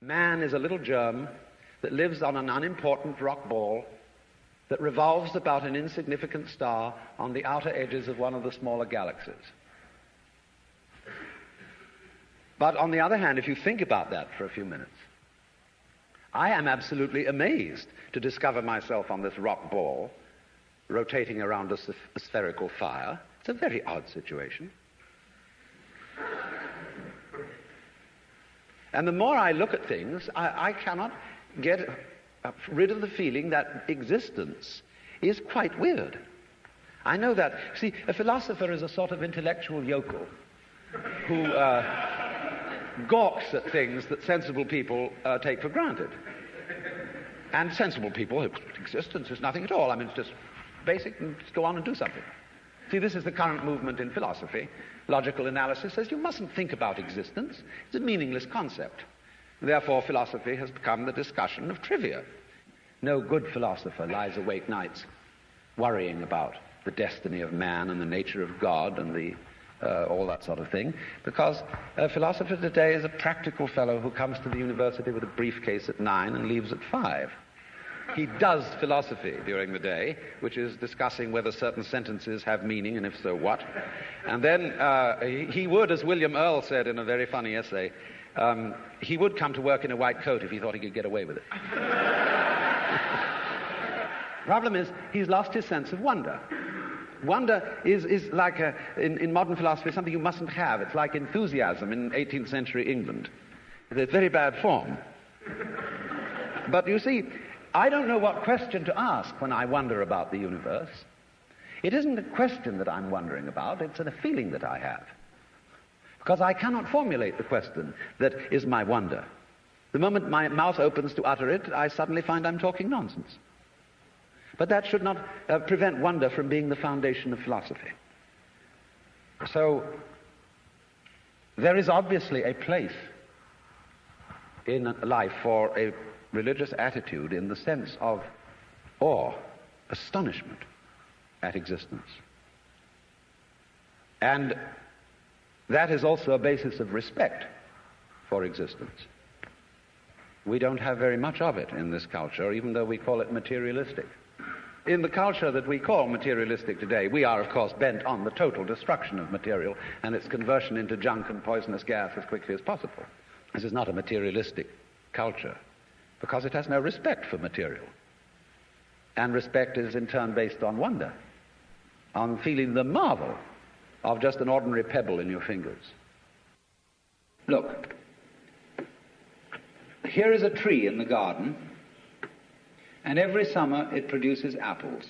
Man is a little germ that lives on an unimportant rock ball that revolves about an insignificant star on the outer edges of one of the smaller galaxies. But on the other hand, if you think about that for a few minutes, I am absolutely amazed to discover myself on this rock ball rotating around a spherical fire. It's a very odd situation. And the more I look at things, I cannot get rid of the feeling that existence is quite weird. I know that. See, a philosopher is a sort of intellectual yokel who gawks at things that sensible people take for granted. And sensible people, existence is nothing at all. I mean, it's just basic, and just go on and do something. See, this is the current movement in philosophy. Logical analysis says you mustn't think about existence. It's a meaningless concept. Therefore, philosophy has become the discussion of trivia. No good philosopher lies awake nights worrying about the destiny of man and the nature of God and all that sort of thing, because a philosopher today is a practical fellow who comes to the university with a briefcase at 9 and leaves at 5. He does philosophy during the day, which is discussing whether certain sentences have meaning, and if so, what. And then he would, as William Earle said in a very funny essay, he would come to work in a white coat if he thought he could get away with it. Problem is, he's lost his sense of wonder. Wonder is like, in modern philosophy, something you mustn't have. It's like enthusiasm in 18th century England. It's very bad form. But you see, I don't know what question to ask when I wonder about the universe. It isn't a question that I'm wondering about, it's a feeling that I have. Because I cannot formulate the question that is my wonder. The moment my mouth opens to utter it, I suddenly find I'm talking nonsense. But that should not prevent wonder from being the foundation of philosophy. So, there is obviously a place in life for a religious attitude in the sense of awe, astonishment at existence. And that is also a basis of respect for existence. We don't have very much of it in this culture, even though we call it materialistic. In the culture that we call materialistic today, we are, of course, bent on the total destruction of material and its conversion into junk and poisonous gas as quickly as possible. This is not a materialistic culture, because it has no respect for material. And respect is in turn based on wonder, on feeling the marvel of just an ordinary pebble in your fingers. Look, here is a tree in the garden, and every summer it produces apples.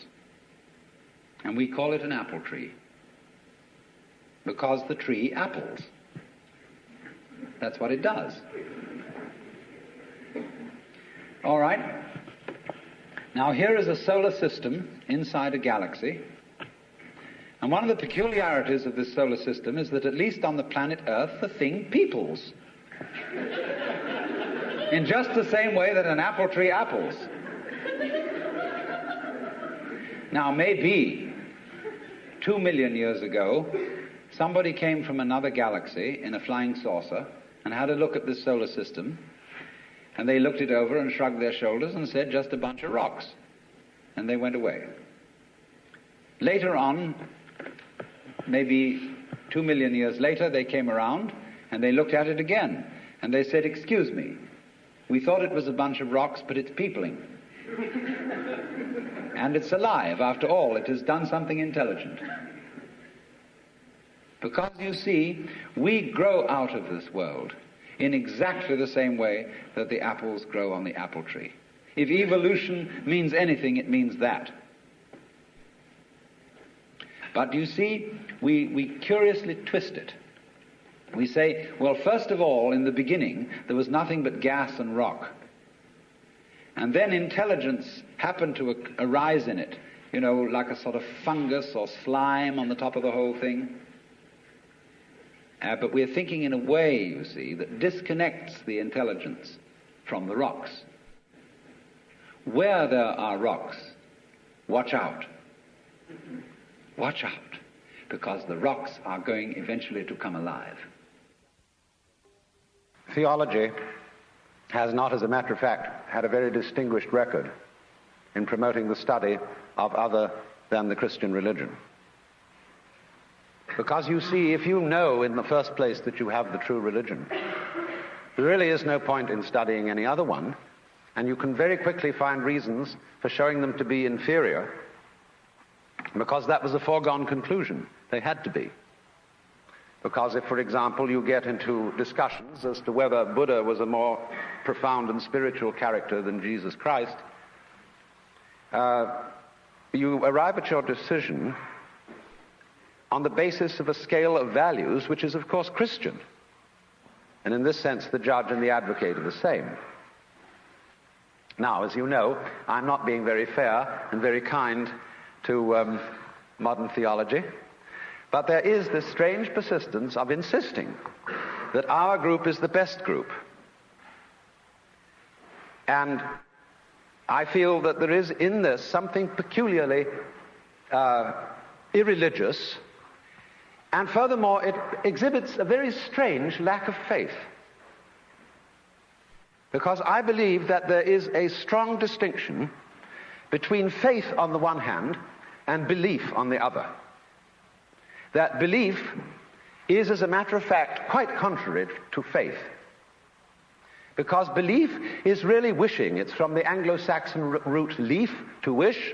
And we call it an apple tree, because the tree apples. That's what it does. All right. Now here is a solar system inside a galaxy. And one of the peculiarities of this solar system is that at least on the planet Earth, the thing peoples. In just the same way that an apple tree apples. Now maybe 2 million years ago, somebody came from another galaxy in a flying saucer and had a look at this solar system, and they looked it over and shrugged their shoulders and said, just a bunch of rocks. And they went away. Later on, maybe 2 million years later, they came around and they looked at it again. And they said, excuse me, we thought it was a bunch of rocks, but it's peopling. And it's alive. After all, it has done something intelligent. Because, you see, we grow out of this world in exactly the same way that the apples grow on the apple tree. If evolution means anything, it means that. But you see, we curiously twist it. We say, well, first of all, in the beginning, there was nothing but gas and rock. And then intelligence happened to arise in it, you know, like a sort of fungus or slime on the top of the whole thing. But we're thinking in a way, you see, that disconnects the intelligence from the rocks. Where there are rocks, watch out. Watch out, because the rocks are going eventually to come alive. Theology has not, as a matter of fact, had a very distinguished record in promoting the study of other than the Christian religion. Because you see, if you know in the first place that you have the true religion, there really is no point in studying any other one, and you can very quickly find reasons for showing them to be inferior, because that was a foregone conclusion. They had to be. Because if, for example, you get into discussions as to whether Buddha was a more profound and spiritual character than Jesus Christ, you arrive at your decision on the basis of a scale of values which is, of course, Christian. And in this sense, the judge and the advocate are the same. Now, as you know, I'm not being very fair and very kind to modern theology, but there is this strange persistence of insisting that our group is the best group. And I feel that there is in this something peculiarly irreligious, and furthermore, it exhibits a very strange lack of faith. Because I believe that there is a strong distinction between faith on the one hand and belief on the other. That belief is, as a matter of fact, quite contrary to faith. Because belief is really wishing. It's from the Anglo-Saxon root leaf, to wish.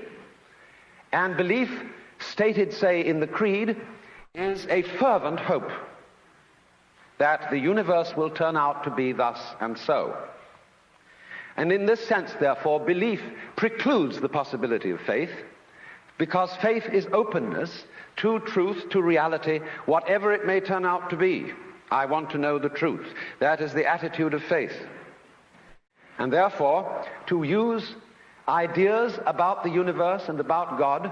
And belief, stated, say, in the Creed, is a fervent hope that the universe will turn out to be thus and so. And in this sense, therefore, belief precludes the possibility of faith, because faith is openness to truth, to reality, whatever it may turn out to be. I want to know the truth. That is the attitude of faith. And therefore, to use ideas about the universe and about God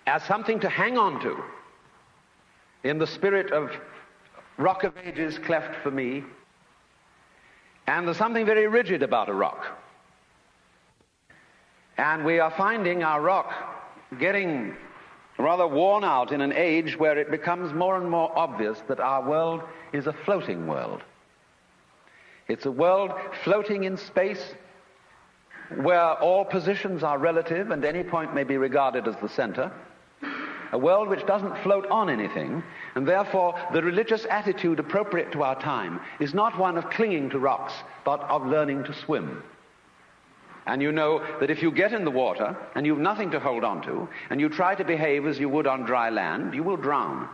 as something to hang on to, in the spirit of Rock of Ages cleft for me, and there's something very rigid about a rock. And we are finding our rock getting rather worn out in an age where it becomes more and more obvious that our world is a floating world. It's a world floating in space where all positions are relative and any point may be regarded as the center. A world which doesn't float on anything, and therefore the religious attitude appropriate to our time is not one of clinging to rocks, but of learning to swim. And you know that if you get in the water and you've nothing to hold on to, and you try to behave as you would on dry land, you will drown.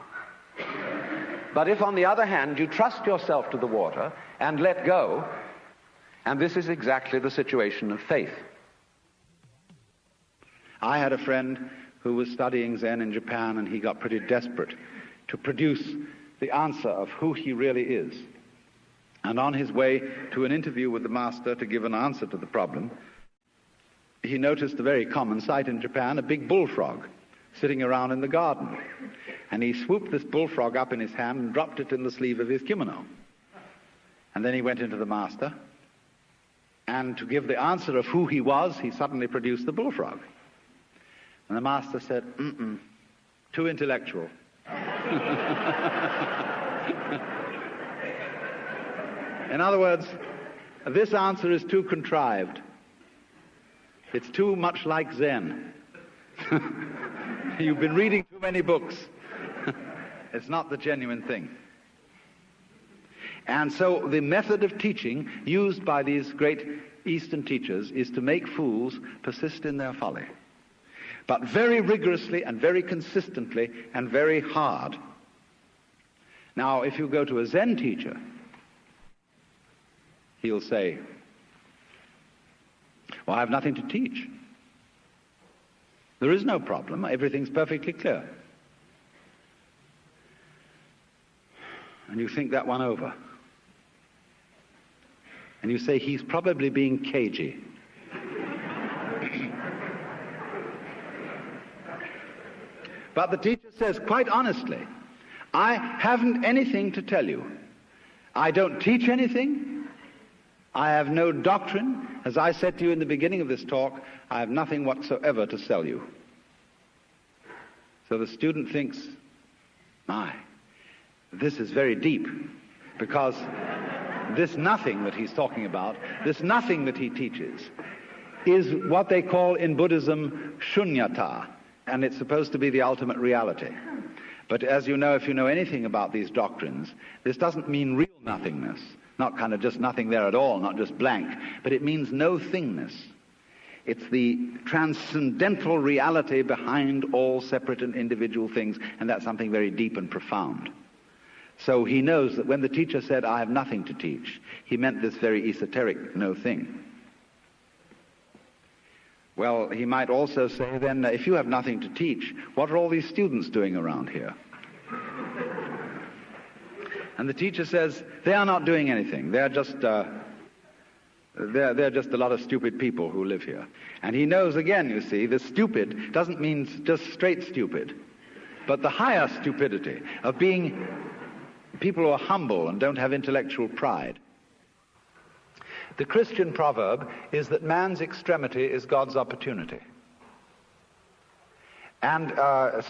But if, on the other hand, you trust yourself to the water and let go, and this is exactly the situation of faith. I had a friend who was studying Zen in Japan, and he got pretty desperate to produce the answer of who he really is. And on his way to an interview with the master to give an answer to the problem, he noticed a very common sight in Japan, a big bullfrog sitting around in the garden. And he swooped this bullfrog up in his hand and dropped it in the sleeve of his kimono. And then he went into the master, and to give the answer of who he was, he suddenly produced the bullfrog. And the master said, too intellectual. In other words, this answer is too contrived. It's too much like Zen. You've been reading too many books. It's not the genuine thing. And so the method of teaching used by these great Eastern teachers is to make fools persist in their folly, but very rigorously and very consistently and very hard. Now, if you go to a Zen teacher, he'll say, well, I have nothing to teach. There is no problem. Everything's perfectly clear. And you think that one over. And you say, he's probably being cagey. But the teacher says, quite honestly, I haven't anything to tell you. I don't teach anything. I have no doctrine. As I said to you in the beginning of this talk, I have nothing whatsoever to sell you. So the student thinks, my, this is very deep. because this nothing that he's talking about, this nothing that he teaches, is what they call in Buddhism shunyata, and it's supposed to be the ultimate reality. But as you know, if you know anything about these doctrines, this doesn't mean real nothingness, not kind of just nothing there at all, not just blank, but it means no thingness. It's the transcendental reality behind all separate and individual things, and that's something very deep and profound. So he knows that when the teacher said, I have nothing to teach, he meant this very esoteric no thing. Well, he might also say then, if you have nothing to teach, what are all these students doing around here? And the teacher says, they are not doing anything. They're just they're just a lot of stupid people who live here. And he knows, again, you see, the stupid doesn't mean just straight stupid, but the higher stupidity of being people who are humble and don't have intellectual pride. The Christian proverb is that man's extremity is God's opportunity. And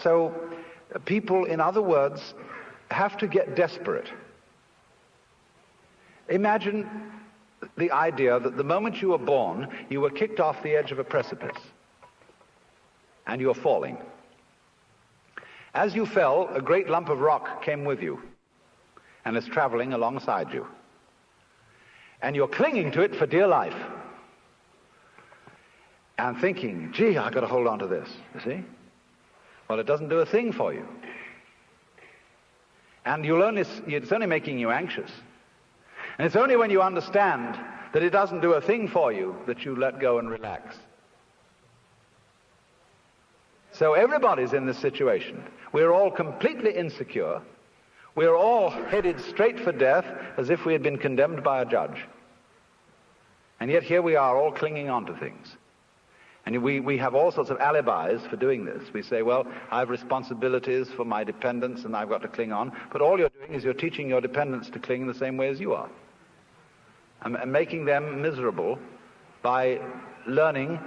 so people, in other words, have to get desperate. Imagine the idea that the moment you were born, you were kicked off the edge of a precipice, and you're falling. As you fell, a great lump of rock came with you, and is traveling alongside you. And you're clinging to it for dear life, and thinking, gee, I've got to hold on to this, you see? Well, it doesn't do a thing for you. And it's only making you anxious. And it's only when you understand that it doesn't do a thing for you that you let go and relax. So everybody's in this situation. We're all completely insecure. We're all headed straight for death as if we had been condemned by a judge. And yet here we are all clinging on to things. And we have all sorts of alibis for doing this. We say, well, I have responsibilities for my dependents and I've got to cling on. But all you're doing is you're teaching your dependents to cling the same way as you are. And making them miserable by learning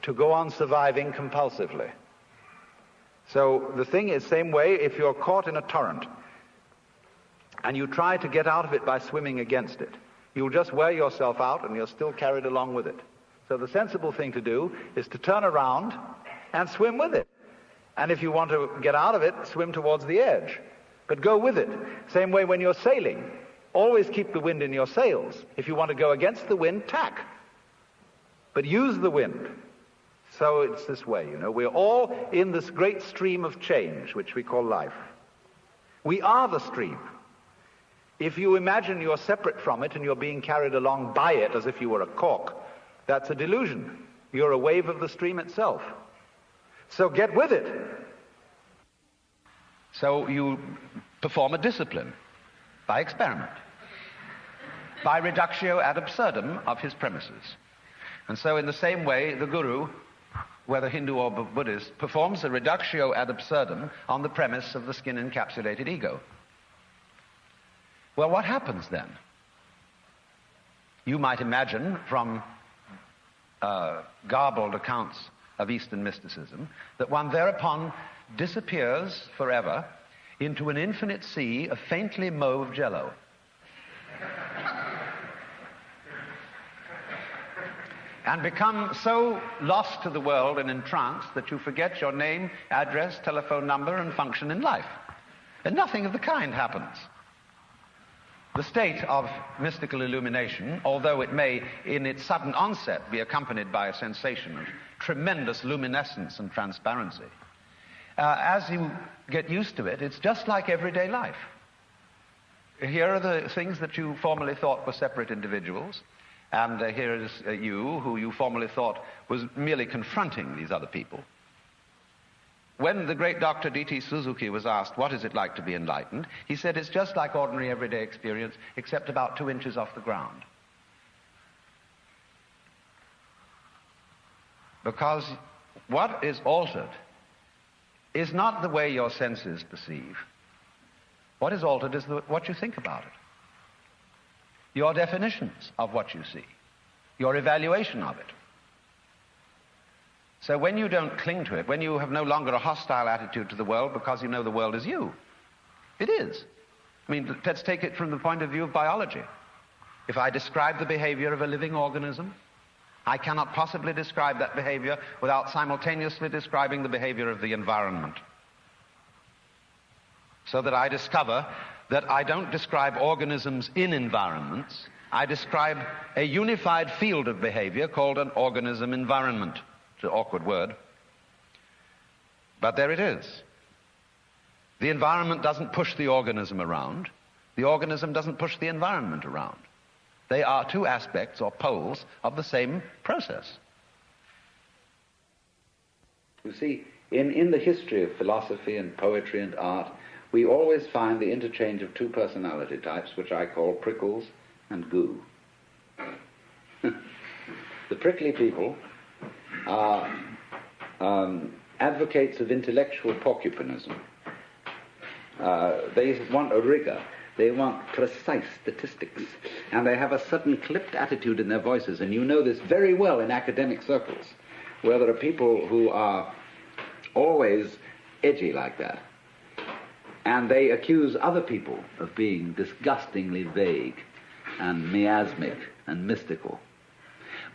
to go on surviving compulsively. So the thing is, same way, if you're caught in a torrent and you try to get out of it by swimming against it, you'll just wear yourself out and you're still carried along with it. So the sensible thing to do is to turn around and swim with it. And if you want to get out of it, swim towards the edge. But go with it. Same way when you're sailing. Always keep the wind in your sails. If you want to go against the wind, tack. But use the wind. So it's this way, you know. We're all in this great stream of change, which we call life. We are the stream. If you imagine you're separate from it and you're being carried along by it as if you were a cork, that's a delusion. You're a wave of the stream itself. So get with it. So you perform a discipline by experiment, by reductio ad absurdum of his premises. And so in the same way, the guru, whether Hindu or Buddhist, performs a reductio ad absurdum on the premise of the skin-encapsulated ego. Well, what happens then? You might imagine from garbled accounts of Eastern mysticism that one thereupon disappears forever into an infinite sea of faintly mauve jello. And become so lost to the world and entranced that you forget your name, address, telephone number, and function in life. And nothing of the kind happens. The state of mystical illumination, although it may, in its sudden onset, be accompanied by a sensation of tremendous luminescence and transparency, as you get used to it, it's just like everyday life. Here are the things that you formerly thought were separate individuals, and here is you, who you formerly thought was merely confronting these other people. When the great Dr. D.T. Suzuki was asked, what is it like to be enlightened? He said, it's just like ordinary everyday experience, except about 2 inches off the ground. Because what is altered is not the way your senses perceive. What is altered is what you think about it. Your definitions of what you see. Your evaluation of it. So when you don't cling to it, when you have no longer a hostile attitude to the world because you know the world is you, it is. I mean, let's take it from the point of view of biology. If I describe the behavior of a living organism, I cannot possibly describe that behavior without simultaneously describing the behavior of the environment. So that I discover that I don't describe organisms in environments, I describe a unified field of behavior called an organism environment. It's an awkward word, but there it is. The environment doesn't push the organism around. The organism doesn't push the environment around. They are two aspects or poles of the same process. You see, in the history of philosophy and poetry and art, we always find the interchange of two personality types, which I call prickles and goo. The prickly people are advocates of intellectual porcupinism. They want a rigor. They want precise statistics. And they have a certain clipped attitude in their voices. And you know this very well in academic circles, where there are people who are always edgy like that. And they accuse other people of being disgustingly vague and miasmic and mystical.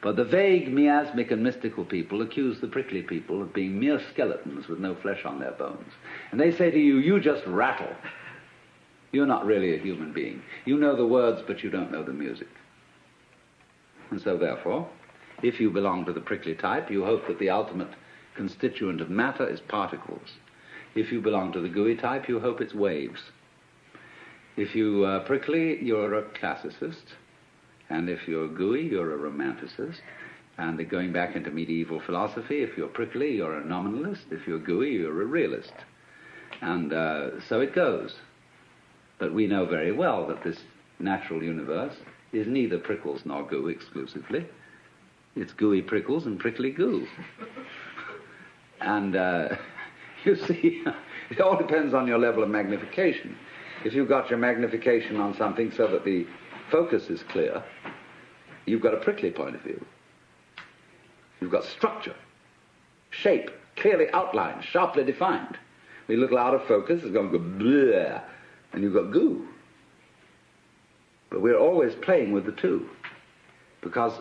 But the vague, miasmic, and mystical people accuse the prickly people of being mere skeletons with no flesh on their bones. And they say to you, you just rattle. You're not really a human being. You know the words, but you don't know the music. And so therefore, if you belong to the prickly type, you hope that the ultimate constituent of matter is particles. If you belong to the gooey type, you hope it's waves. If you are prickly, you're a classicist. And if you're gooey, you're a romanticist. And going back into medieval philosophy, if you're prickly, you're a nominalist. If you're gooey, you're a realist. And so it goes. But we know very well that this natural universe is neither prickles nor goo exclusively. It's gooey prickles and prickly goo. And you see, it all depends on your level of magnification. If you've got your magnification on something so that the focus is clear, you've got a prickly point of view. You've got structure, shape, clearly outlined, sharply defined. When you look out of focus, it's going to go bleh, and you've got goo. But we're always playing with the two, because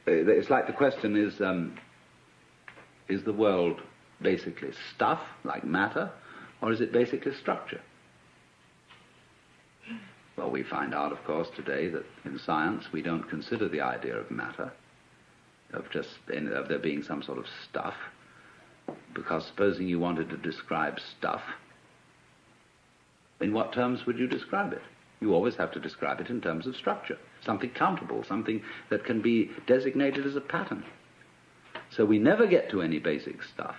it's like the question is the world basically stuff, like matter, or is it basically structure? Well, we find out, of course, today that in science we don't consider the idea of matter, of there being some sort of stuff, because supposing you wanted to describe stuff, in what terms would you describe it? You always have to describe it in terms of structure, something countable, something that can be designated as a pattern. So we never get to any basic stuff.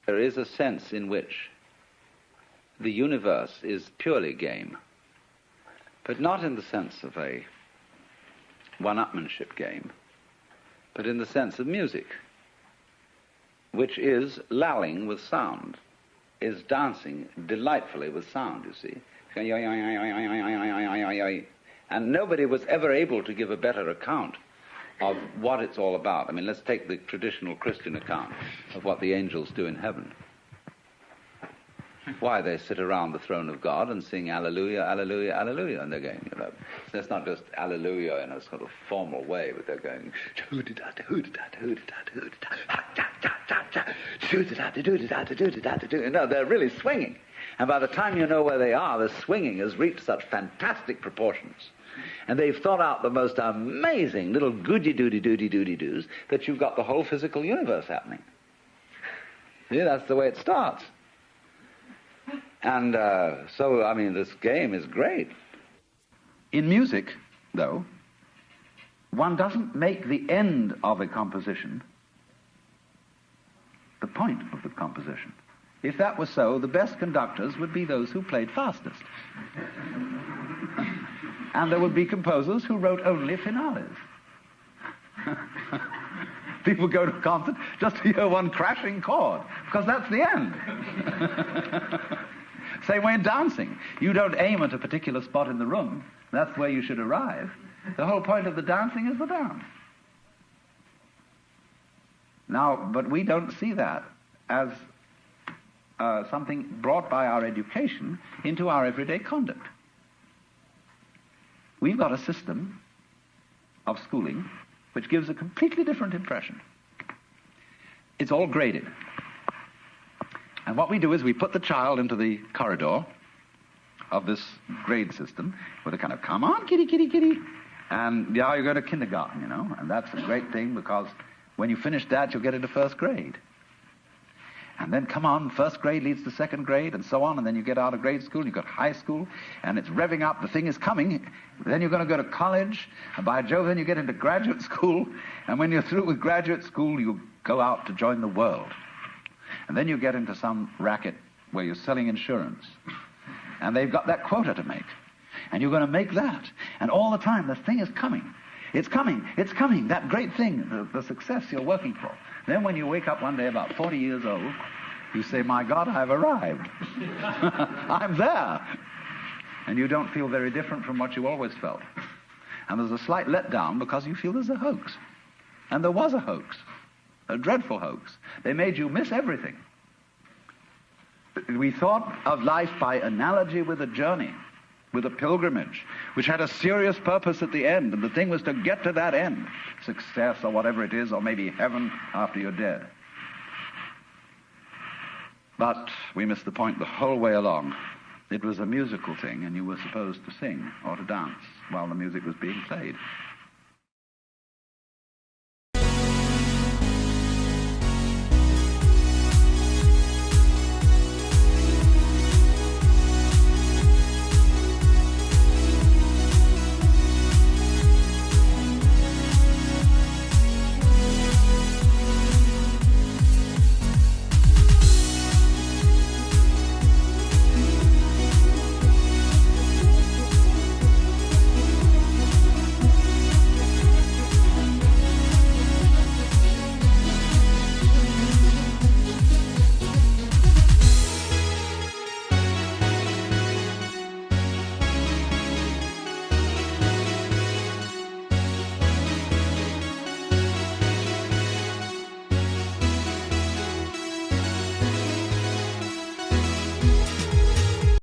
There is a sense in which the universe is purely game, but not in the sense of a one-upmanship game, but in the sense of music, which is lalling with sound, is dancing delightfully with sound, you see. And nobody was ever able to give a better account of what it's all about. I mean, let's take the traditional Christian account of what the angels do in heaven. Why, they sit around the throne of God and sing Alleluia, Alleluia, Alleluia, and they're going, you know, that's not just Alleluia in a sort of formal way, but they're going, no, they're really swinging. And by the time you know where they are, the swinging has reached such fantastic proportions. And they've thought out the most amazing little goody-doody-doody-doody-doos that you've got the whole physical universe happening. Yeah, that's the way it starts. And so, I mean, this game is great. In music, though, one doesn't make the end of a composition the point of the composition. If that was so, the best conductors would be those who played fastest. And there would be composers who wrote only finales. People go to a concert just to hear one crashing chord, because that's the end. Same way in dancing. You don't aim at a particular spot in the room. That's where you should arrive. The whole point of the dancing is the dance. Now, but we don't see that as something brought by our education into our everyday conduct. We've got a system of schooling which gives a completely different impression. It's all graded. And what we do is we put the child into the corridor of this grade system with a kind of, come on, kitty, kitty, kitty. And now you go to kindergarten, and that's a great thing because when you finish that, you'll get into first grade. And then, come on, first grade leads to second grade, and so on, and then you get out of grade school, you've got high school, and it's revving up, the thing is coming. Then you're going to go to college, and by Jove, then you get into graduate school, and when you're through with graduate school, you go out to join the world. And then you get into some racket where you're selling insurance, and they've got that quota to make, and you're going to make that, and all the time, the thing is coming. It's coming, that great thing, the success you're working for. Then when you wake up one day about 40 years old, you say, my God, I've arrived. I'm there. And you don't feel very different from what you always felt. And there's a slight letdown because you feel there's a hoax. And there was a hoax, a dreadful hoax. They made you miss everything. We thought of life by analogy with a journey, with a pilgrimage, which had a serious purpose at the end, and the thing was to get to that end, success or whatever it is, or maybe heaven after you're dead. But we missed the point the whole way along. It was a musical thing, and you were supposed to sing or to dance while the music was being played.